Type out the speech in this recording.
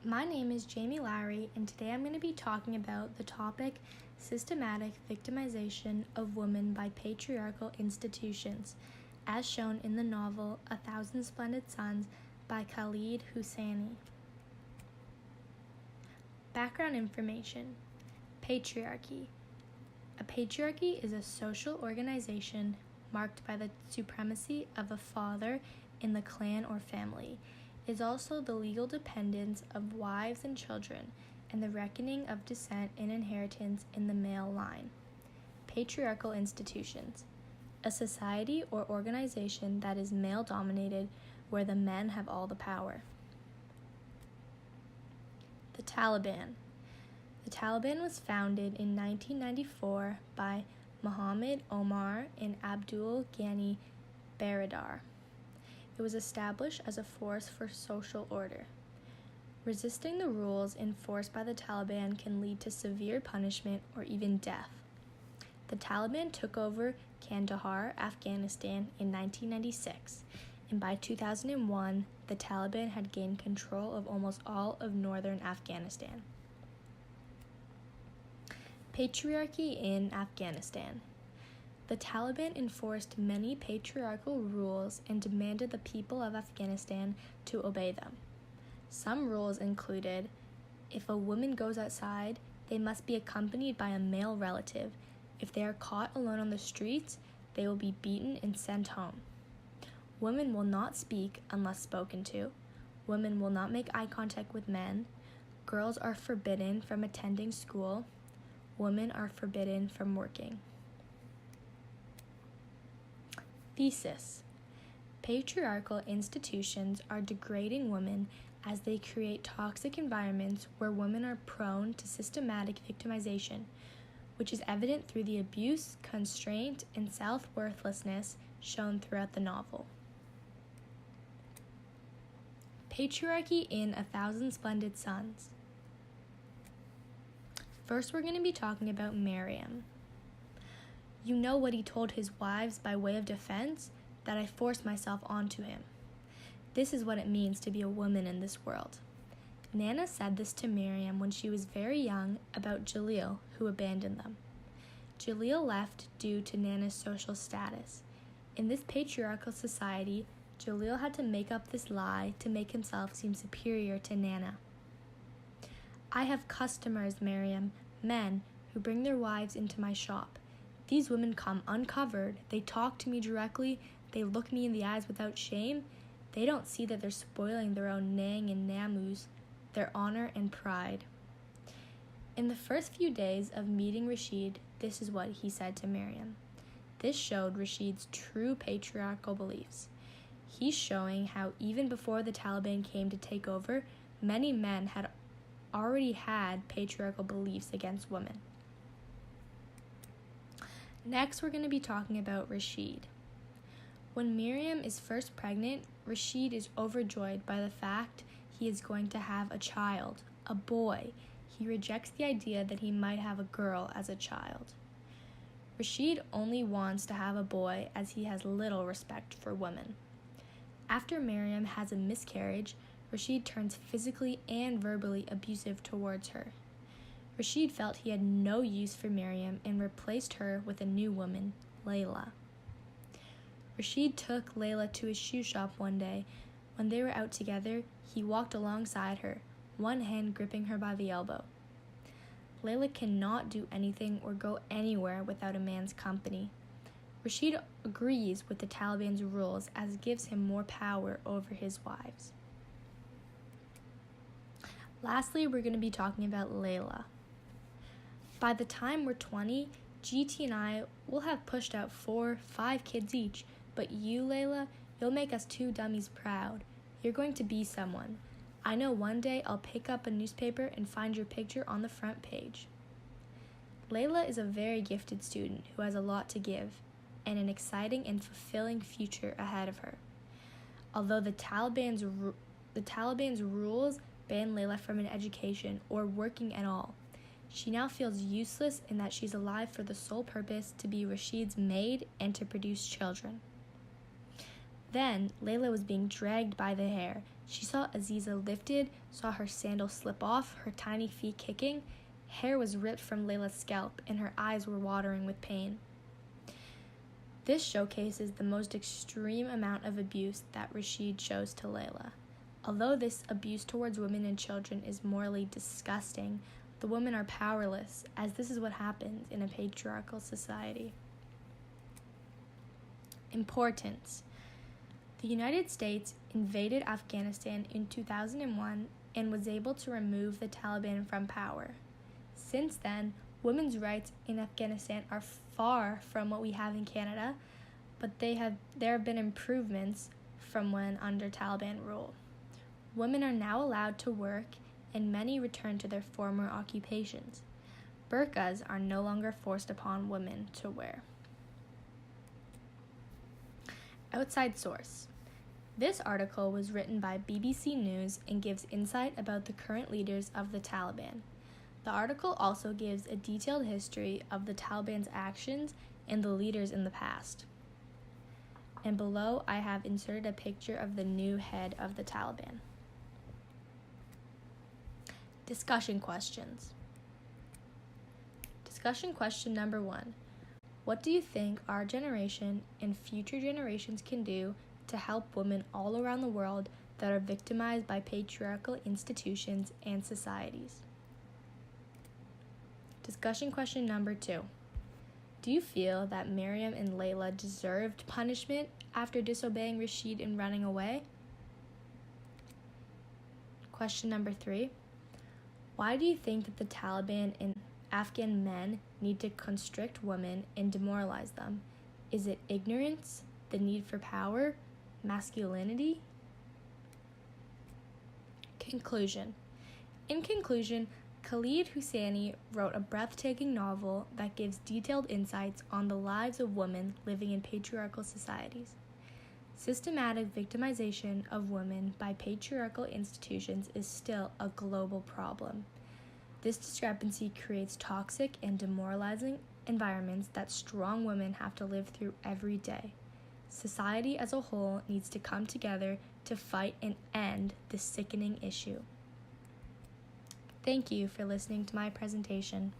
My name is Jaime Lowry, and today I'm going to be talking about the topic systematic victimization of women by patriarchal institutions, as shown in the novel A Thousand Splendid Suns by Khaled Hosseini. Background information. Patriarchy. A patriarchy is a social organization marked by the supremacy of a father in the clan or family. It is also the legal dependence of wives and children, and the reckoning of descent and inheritance in the male line. Patriarchal institutions. A society or organization that is male-dominated, where the men have all the power. The Taliban. The Taliban was founded in 1994 by Muhammad Omar and Abdul Ghani Baradar. It was established as a force for social order. Resisting the rules enforced by the Taliban can lead to severe punishment or even death. The Taliban took over Kandahar, Afghanistan in 1996, and by 2001, the Taliban had gained control of almost all of northern Afghanistan. Patriarchy in Afghanistan. The Taliban enforced many patriarchal rules and demanded the people of Afghanistan to obey them. Some rules included, if a woman goes outside, they must be accompanied by a male relative. If they are caught alone on the streets, they will be beaten and sent home. Women will not speak unless spoken to. Women will not make eye contact with men. Girls are forbidden from attending school. Women are forbidden from working. Thesis. Patriarchal institutions are degrading women as they create toxic environments where women are prone to systematic victimization, which is evident through the abuse, constraint, and self-worthlessness shown throughout the novel. Patriarchy in A Thousand Splendid Suns. First, we're going to be talking about Miriam. You know what he told his wives by way of defense? That I forced myself onto him. This is what it means to be a woman in this world. Nana said this to Miriam when she was very young about Jalil, who abandoned them. Jalil left due to Nana's social status. In this patriarchal society, Jalil had to make up this lie to make himself seem superior to Nana. I have customers, Miriam, men, who bring their wives into my shop. These women come uncovered, they talk to me directly, they look me in the eyes without shame. They don't see that they're spoiling their own Nang and Namus, their honor and pride. In the first few days of meeting Rashid, this is what he said to Miriam. This showed Rashid's true patriarchal beliefs. He's showing how even before the Taliban came to take over, many men had already had patriarchal beliefs against women. Next, we're going to be talking about Rashid. When Miriam is first pregnant, Rashid is overjoyed by the fact he is going to have a child, a boy. He rejects the idea that he might have a girl as a child. Rashid only wants to have a boy as he has little respect for women. After Miriam has a miscarriage, Rashid turns physically and verbally abusive towards her. Rashid felt he had no use for Miriam and replaced her with a new woman, Layla. Rashid took Layla to his shoe shop one day. When they were out together, he walked alongside her, one hand gripping her by the elbow. Layla cannot do anything or go anywhere without a man's company. Rashid agrees with the Taliban's rules as it gives him more power over his wives. Lastly, we're going to be talking about Layla. By the time we're 20, GT and I will have pushed out 4-5 kids each, but you, Layla, you'll make us two dummies proud. You're going to be someone. I know one day I'll pick up a newspaper and find your picture on the front page. Layla is a very gifted student who has a lot to give, and an exciting and fulfilling future ahead of her. Although the Taliban's rules ban Layla from an education or working at all, she now feels useless in that she's alive for the sole purpose to be Rashid's maid and to produce children. Then, Layla was being dragged by the hair, She saw Aziza lifted, saw her sandal slip off, her tiny feet kicking. Hair was ripped from Layla's scalp, and her eyes were watering with pain. This showcases the most extreme amount of abuse that Rashid shows to Layla. Although this abuse towards women and children is morally disgusting, the women are powerless, as this is what happens in a patriarchal society. Importance. The United States invaded Afghanistan in 2001 and was able to remove the Taliban from power. Since then, women's rights in Afghanistan are far from what we have in Canada, but there have been improvements from when under Taliban rule. Women are now allowed to work, and many return to their former occupations. Burqas are no longer forced upon women to wear. Outside source. This article was written by BBC News and gives insight about the current leaders of the Taliban. The article also gives a detailed history of the Taliban's actions and the leaders in the past. And below, I have inserted a picture of the new head of the Taliban. Discussion questions. Discussion question number 1. What do you think our generation and future generations can do to help women all around the world that are victimized by patriarchal institutions and societies? Discussion question number 2. Do you feel that Miriam and Layla deserved punishment after disobeying Rashid and running away? Question number 3. Why do you think that the Taliban and Afghan men need to constrict women and demoralize them? Is it ignorance, the need for power, masculinity? Conclusion. In conclusion, Khalid Hosseini wrote a breathtaking novel that gives detailed insights on the lives of women living in patriarchal societies. Systematic victimization of women by patriarchal institutions is still a global problem. This discrepancy creates toxic and demoralizing environments that strong women have to live through every day. Society as a whole needs to come together to fight and end this sickening issue. Thank you for listening to my presentation.